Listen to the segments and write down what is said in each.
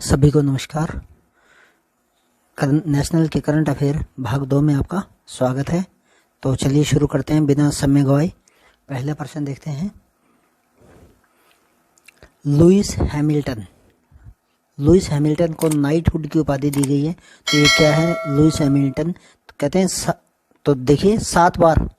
सभी को नमस्कार। नेशनल के करंट अफेयर भाग 2 में आपका स्वागत है। तो चलिए शुरू करते हैं बिना समय गवाए। पहला प्रश्न देखते हैं। लुइस हैमिल्टन को नाइटहुड की उपाधि दी गई है। तो ये क्या है? लुइस हैमिल्टन कहते हैं तो देखिए 7 बार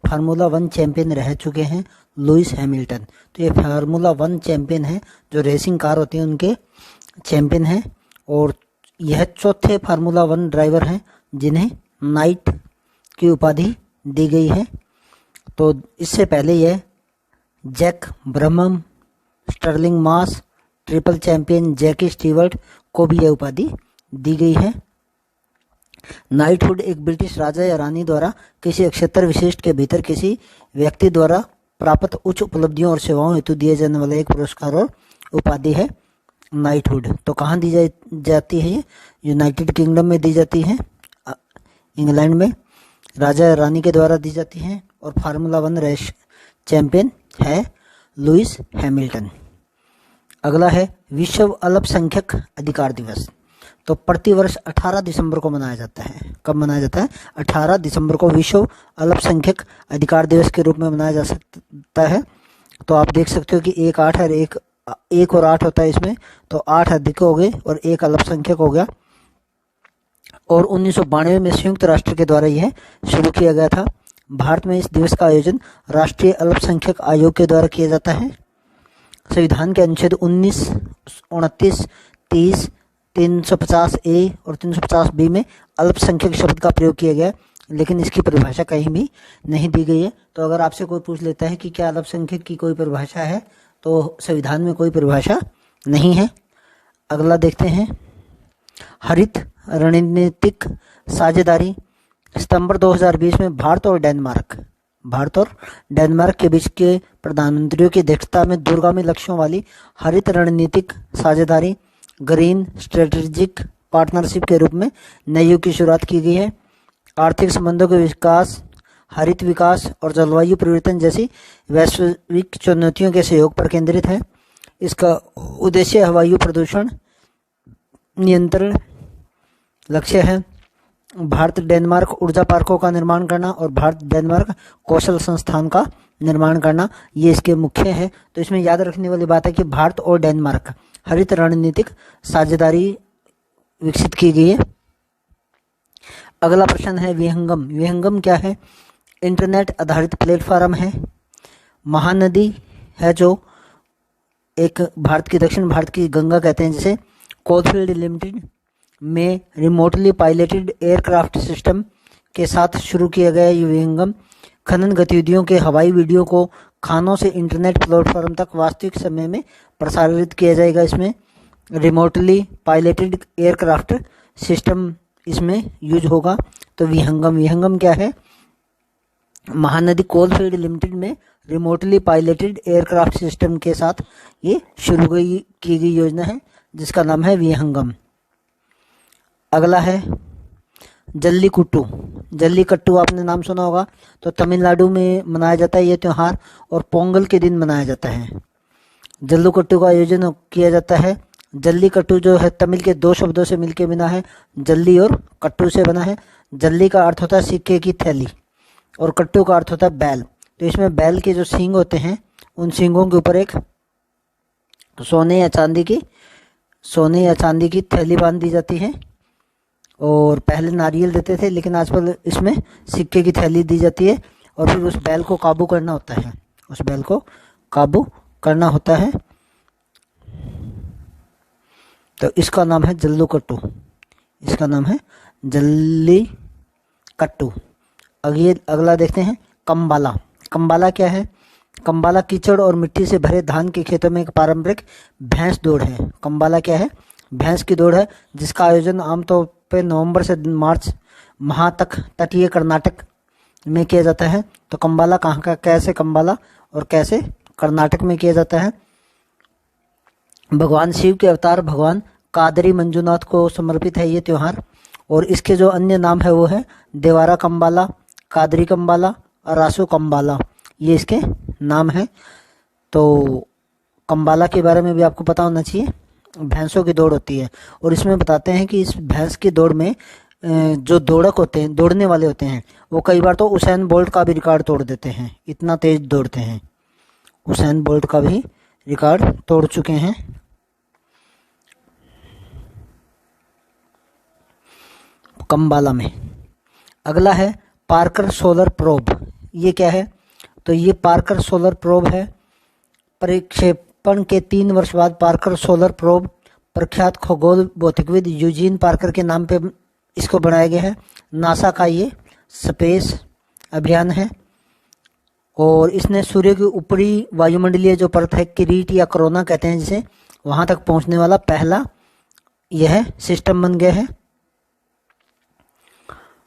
फार्मूला 1 चैंपियन रह चुके हैं लुइस हैमिल्टन। तो ये फार्मूला 1 चैंपियन है, जो रेसिंग कार होती है उनके चैंपियन हैं, और यह चौथे फार्मूला 1 ड्राइवर हैं जिन्हें नाइट की उपाधि दी गई है। तो इससे पहले यह जैक ब्रह्मम, स्टर्लिंग मास, ट्रिपल चैंपियन जैकी स्टीवर्ट को भी यह उपाधि दी गई है। नाइटहुड एक ब्रिटिश राजा या रानी द्वारा किसी क्षेत्र विशिष्ट के भीतर किसी व्यक्ति द्वारा प्राप्त उच्च उपलब्धियों और सेवाओं हेतु दिए जाने वाला एक पुरस्कार और उपाधि है नाइटहुड। तो कहाँ दी जाती है? ये यूनाइटेड किंगडम में दी जाती है, इंग्लैंड में राजा या रानी के द्वारा दी जाती है, और फार्मूला 1 रेस चैंपियन है लुइस हैमिल्टन। अगला है विश्व अल्पसंख्यक अधिकार दिवस। तो प्रतिवर्ष 18 दिसंबर को मनाया जाता है। कब मनाया जाता है? 18 दिसंबर को विश्व अल्पसंख्यक अधिकार दिवस के रूप में मनाया जा सकता है। तो आप देख सकते हो कि 1 8 और 1 और 8 होता है इसमें, तो 8 अधिक हो गए और 1 अल्पसंख्यक हो गया। और 1992 में संयुक्त राष्ट्र के द्वारा यह शुरू किया गया था। भारत में इस दिवस का आयोजन राष्ट्रीय अल्पसंख्यक आयोग के द्वारा किया जाता है। संविधान के अनुच्छेद 19, 29, 30, 350A और 350B में अल्पसंख्यक शब्द का प्रयोग किया गया, लेकिन इसकी परिभाषा कहीं भी नहीं दी गई है। तो अगर आपसे कोई पूछ लेता है कि क्या अल्पसंख्यक की कोई परिभाषा है, तो संविधान में कोई परिभाषा नहीं है। अगला देखते हैं हरित रणनीतिक साझेदारी। सितंबर 2020 में भारत और डेनमार्क के बीच के प्रधानमंत्रियों की अध्यक्षता में दूरगामी लक्ष्यों वाली हरित रणनीतिक साझेदारी ग्रीन स्ट्रेटेजिक पार्टनरशिप के रूप में नए युग की शुरुआत की गई है। आर्थिक संबंधों के विकास, हरित विकास और जलवायु परिवर्तन जैसी वैश्विक चुनौतियों के सहयोग पर केंद्रित है। इसका उद्देश्य वायु प्रदूषण नियंत्रण लक्ष्य है। भारत डेनमार्क ऊर्जा पार्कों का निर्माण करना और भारत डेनमार्क कौशल संस्थान का निर्माण करना, ये इसके मुख्य है। तो इसमें याद रखने वाली बात है कि भारत और डेनमार्क हरित रणनीतिक साझेदारी विकसित की गई है। अगला प्रश्न है विहंगम क्या है? इंटरनेट आधारित प्लेटफॉर्म है। महानदी है जो एक भारत की दक्षिण भारत की गंगा कहते हैं जिसे। कोलफील्ड लिमिटेड में रिमोटली पायलटेड एयरक्राफ्ट सिस्टम के साथ शुरू किया गया ये विहंगम खनन गतिविधियों के हवाई वीडियो को खानों से इंटरनेट प्लेटफॉर्म तक वास्तविक समय में प्रसारित किया जाएगा। इसमें रिमोटली पायलटेड एयरक्राफ्ट सिस्टम इसमें यूज होगा। तो विहंगम क्या है? महानदी कोलफील्ड लिमिटेड में रिमोटली पायलटेड एयरक्राफ्ट सिस्टम के साथ ये शुरू की गई योजना है जिसका नाम है विहंगम। अगला है जल्लीकट्टू आपने नाम सुना होगा। तो तमिलनाडु में मनाया जाता है ये त्यौहार, और पोंगल के दिन मनाया जाता है। जल्लीकट्टू का आयोजन किया जाता है। जल्लीकट्टू जो है तमिल के 2 शब्दों से मिलकर बना है, जल्ली और कट्टू से बना है। जल्ली का अर्थ होता है सिक्के की थैली और कट्टू का अर्थ होता है बैल। तो इसमें बैल के जो सींग होते हैं उन सींगों के ऊपर एक सोने या चांदी की थैली बांध दी जाती है, और पहले नारियल देते थे लेकिन आजकल इसमें सिक्के की थैली दी जाती है, और फिर उस बैल को काबू करना होता है। तो इसका नाम है जल्लीकट्टू। अगला देखते हैं कंबाला क्या है? कंबाला कीचड़ और मिट्टी से भरे धान के खेतों में एक पारंपरिक भैंस दौड़ है। कंबाला क्या है? भैंस की दौड़ है, जिसका आयोजन आमतौर पर नवंबर से मार्च माह तक तटीय कर्नाटक में किया जाता है। तो कंबाला कहाँ का, कैसे कंबाला और कैसे कर्नाटक में किया जाता है? भगवान शिव के अवतार भगवान कादरी मंजुनाथ को समर्पित है ये त्यौहार, और इसके जो अन्य नाम है वो है देवारा कंबाला, कादरी कंबाला और रासो कंबाला, ये इसके नाम है। तो कंबाला के बारे में भी आपको पता होना चाहिए। भैंसों की दौड़ होती है। और इसमें बताते हैं कि इस भैंस की दौड़ में जो दौड़क होते हैं, दौड़ने वाले होते हैं, वो कई बार तो उसेन बोल्ट का भी रिकॉर्ड तोड़ देते हैं, इतना तेज दौड़ते हैं। उसेन बोल्ट का भी रिकॉर्ड तोड़ चुके हैं। कंबाला में। अगला है पार्कर सोलर प्रोब। ये क्या है? तो ये पार्कर सोलर प्रोब है। प्रक्षेपण के 3 वर्ष बाद पार्कर सोलर प्रोब प्रख्यात खगोल भौतिकविद यूजीन पार्कर के नाम पे इसको बनाया गया है। नासा का ये स्पेस अभियान है और इसने सूर्य की ऊपरी वायुमंडलीय जो परत है, किरीट या कोरोना कहते हैं जिसे, वहां तक पहुंचने वाला पहला यह सिस्टम बन गया है।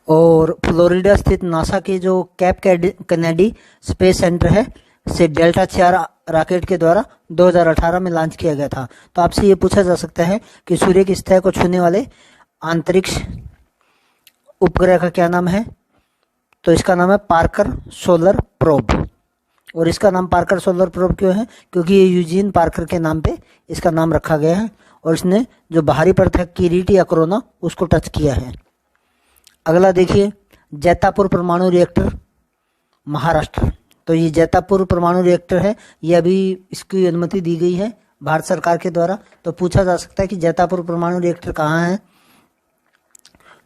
और फ्लोरिडा स्थित नासा के जो कैप कैनेडी स्पेस सेंटर है से डेल्टा 4 रॉकेट के द्वारा 2018 में लॉन्च किया गया था। तो आपसे ये पूछा जा सकता है कि सूर्य की सतह को छूने वाले अंतरिक्ष उपग्रह का क्या नाम है? तो इसका नाम है पार्कर सोलर प्रोब। और इसका नाम पार्कर सोलर प्रोब क्यों है? क्योंकि ये यूजीन पार्कर के नाम पे इसका नाम रखा गया है और इसने जो बाहरी परत है किरीट या कोरोना उसको टच किया है। अगला देखिए, जैतापुर परमाणु रिएक्टर महाराष्ट्र। तो ये जैतापुर परमाणु रिएक्टर है, ये अभी इसकी अनुमति दी गई है भारत सरकार के द्वारा। तो पूछा जा सकता है कि जैतापुर परमाणु रिएक्टर कहाँ है?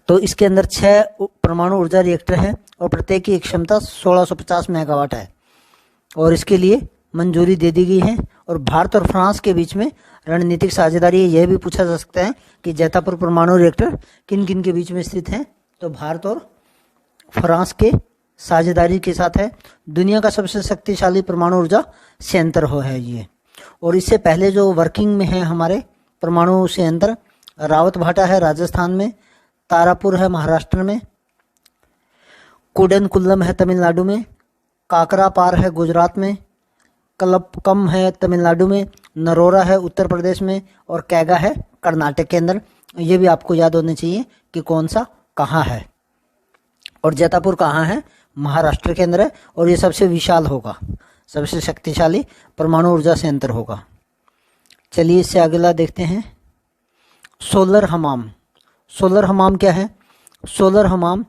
तो इसके अंदर 6 परमाणु ऊर्जा रिएक्टर है और प्रत्येक की क्षमता 1650 मेगावाट है और इसके लिए मंजूरी दे दी गई है। और भारत और फ्रांस के बीच में रणनीतिक साझेदारी है। यह भी पूछा जा सकता है कि जैतापुर परमाणु रिएक्टर किन किन के बीच में स्थित है? तो भारत और फ्रांस के साझेदारी के साथ है। दुनिया का सबसे शक्तिशाली परमाणु ऊर्जा संयंत्र हो है ये। और इससे पहले जो वर्किंग में है हमारे परमाणु संयंत्र, रावत भाटा है राजस्थान में, तारापुर है महाराष्ट्र में, कुडनकुल्लम है तमिलनाडु में, काकरापार है गुजरात में, कलपकम है तमिलनाडु में, नरोरा है उत्तर प्रदेश में और कैगा है कर्नाटक के अंदर। ये भी आपको याद होने चाहिए कि कौन सा कहाँ है। और जैतापुर कहाँ है? महाराष्ट्र के अंदर है और ये सबसे विशाल होगा, सबसे शक्तिशाली परमाणु ऊर्जा संयंत्र होगा। चलिए इससे अगला देखते हैं, सोलर हमाम। सोलर हमाम क्या है? सोलर हमाम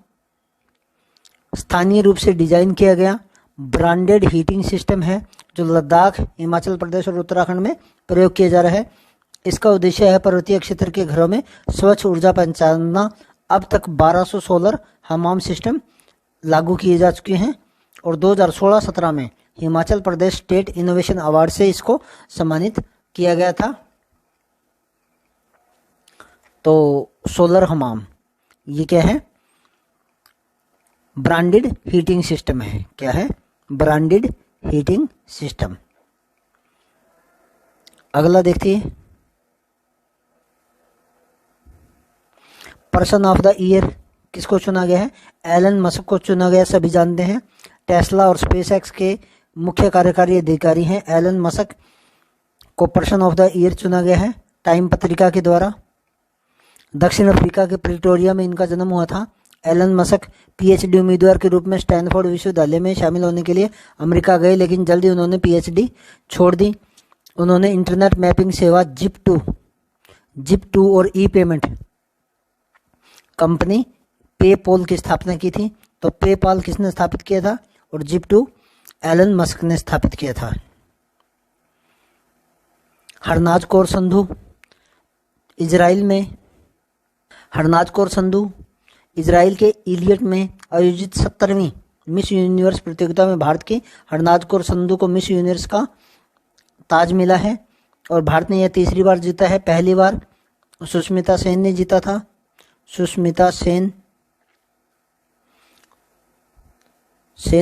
स्थानीय रूप से डिजाइन किया गया ब्रांडेड हीटिंग सिस्टम है जो लद्दाख, हिमाचल प्रदेश और उत्तराखंड में प्रयोग किया जा रहा है। इसका उद्देश्य है पर्वतीय क्षेत्र के घरों में स्वच्छ ऊर्जा पहुंचाना। अब तक 1200 सोलर हमाम सिस्टम लागू किए जा चुके हैं और 2016-17 में Himachal Pradesh state innovation award से इसको सम्मानित किया गया था। तो सोलर हमाम ये क्या है? ब्रांडेड हीटिंग सिस्टम है। क्या है? Branded heating system. अगला देखिए, पर्सन ऑफ द ईयर किसको चुना गया है? एलन मस्क को चुना गया, सभी जानते हैं। टेस्ला और स्पेसएक्स के मुख्य कार्यकारी अधिकारी हैं एलन मस्क को पर्सन ऑफ द ईयर चुना गया है टाइम पत्रिका के द्वारा। दक्षिण अफ्रीका के प्रिटोरिया में इनका जन्म हुआ था। एलन मस्क पीएचडी उम्मीदवार के रूप में स्टैनफोर्ड विश्वविद्यालय में शामिल होने के लिए अमेरिका गए, लेकिन जल्दी उन्होंने पीएचडी छोड़ दी। उन्होंने इंटरनेट मैपिंग सेवा जिप2 और ई पेमेंट कंपनी पेपॉल की स्थापना की थी। तो पेपॉल किसने स्थापित किया था और जिप2 एलन मस्क ने स्थापित किया था। हरनाज कौर संधू इजराइल में, हरनाज कौर संधू इजराइल के इलियट में आयोजित 70वीं मिस यूनिवर्स प्रतियोगिता में भारत की हरनाज कौर संधू को मिस यूनिवर्स का ताज मिला है और भारत ने यह तीसरी बार जीता है। पहली बार सुष्मिता सेन ने जीता था, सुष्मिता सेन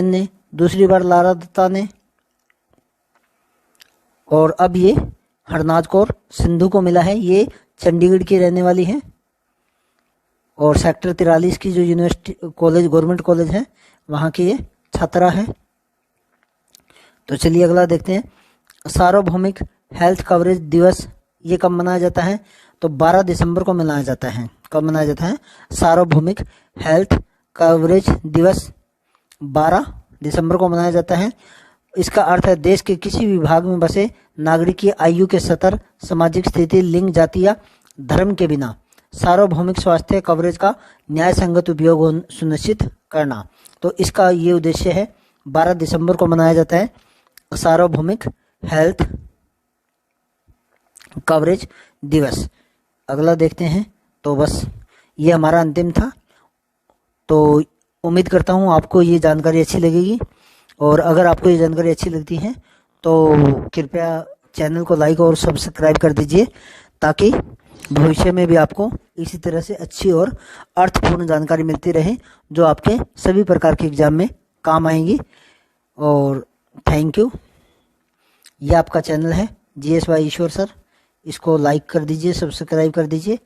ने, दूसरी बार लारा दत्ता ने, और अब ये हरनाज कौर सिंधु को मिला है। ये चंडीगढ़ की रहने वाली है और सेक्टर 43 की जो यूनिवर्सिटी कॉलेज गवर्नमेंट कॉलेज है वहाँ की ये छात्रा है। तो चलिए अगला देखते हैं, सार्वभौमिक हेल्थ कवरेज दिवस ये कब मनाया जाता है? तो 12 दिसंबर को मनाया जाता है। कब मनाया जाता है? सार्वभौमिक हेल्थ कवरेज दिवस 12 दिसंबर को मनाया जाता है। इसका अर्थ है देश के किसी भी भाग में बसे नागरिक की आयु के स्तर, सामाजिक स्थिति, लिंग, जाति या धर्म के बिना सार्वभौमिक स्वास्थ्य कवरेज का न्याय संगत उपयोग सुनिश्चित करना। तो इसका ये उद्देश्य है। 12 दिसंबर को मनाया जाता है सार्वभौमिक हेल्थ कवरेज दिवस। अगला देखते हैं। तो बस ये हमारा अंतिम था। तो उम्मीद करता हूँ आपको ये जानकारी अच्छी लगेगी, और अगर आपको ये जानकारी अच्छी लगती है तो कृपया चैनल को लाइक और सब्सक्राइब कर दीजिए, ताकि भविष्य में भी आपको इसी तरह से अच्छी और अर्थपूर्ण जानकारी मिलती रहे, जो आपके सभी प्रकार के एग्जाम में काम आएंगी। और थैंक यू। ये आपका चैनल है GS by ईश्वर सर। इसको लाइक कर दीजिए, सब्सक्राइब कर दीजिए।